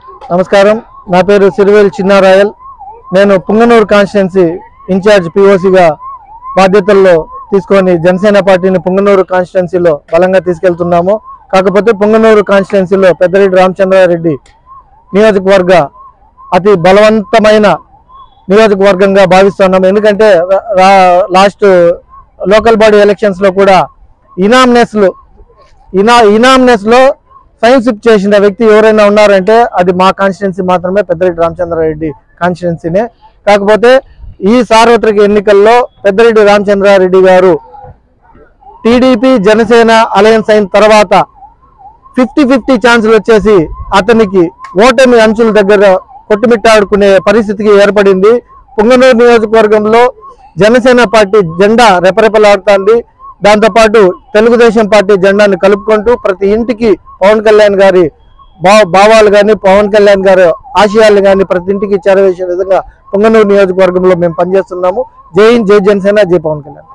నమస్కారం, నా పేరు సిరివేల్ చిన్నారాయల్. నేను పుంగనూరు కాన్స్టిట్యున్సీ ఇన్ఛార్జ్ పిఓసిగా బాధ్యతల్లో తీసుకొని జనసేన పార్టీని పుంగనూరు కాన్స్టిట్యున్సీలో బలంగా తీసుకెళ్తున్నాము. కాకపోతే పుంగనూరు కాన్స్టిట్యున్సీలో పెద్దిరెడ్డి రామచంద్రారెడ్డి నియోజకవర్గ అతి బలవంతమైన నియోజకవర్గంగా భావిస్తున్నాము. ఎందుకంటే లాస్ట్ లోకల్ బాడీ ఎలక్షన్స్లో కూడా ఇనామినేస్లో సైన్షిప్ చేసిన వ్యక్తి ఎవరైనా ఉన్నారంటే అది మా కాన్స్టిట్యున్సీ మాత్రమే, పెద్దిరెడ్డి రామచంద్రారెడ్డి కాన్స్టిట్యున్సీనే. కాకపోతే ఈ సార్వత్రిక ఎన్నికల్లో పెద్దిరెడ్డి రామచంద్రారెడ్డి గారు టీడీపీ జనసేన అలయన్స్ అయిన తర్వాత 50-50 ఛాన్సులు వచ్చేసి అతనికి ఓటమి అంచుల దగ్గర కొట్టుమిట్టాడుకునే పరిస్థితికి ఏర్పడింది. పుంగనూరు నియోజకవర్గంలో జనసేన పార్టీ జెండా రెపరెపలాడుతుంది. దాంతోపాటు తెలుగుదేశం పార్టీ జెండాను కలుపుకుంటూ ప్రతి ఇంటికి పవన్ కళ్యాణ్ గారి భావాలు కానీ పవన్ కళ్యాణ్ గారి ఆశయాలు కానీ ప్రతి ఇంటికి చేరవేసే విధంగా పుంగనూరు నియోజకవర్గంలో మేము పనిచేస్తున్నాము. జై హింద్, జై జనసేన, జై పవన్ కళ్యాణ్.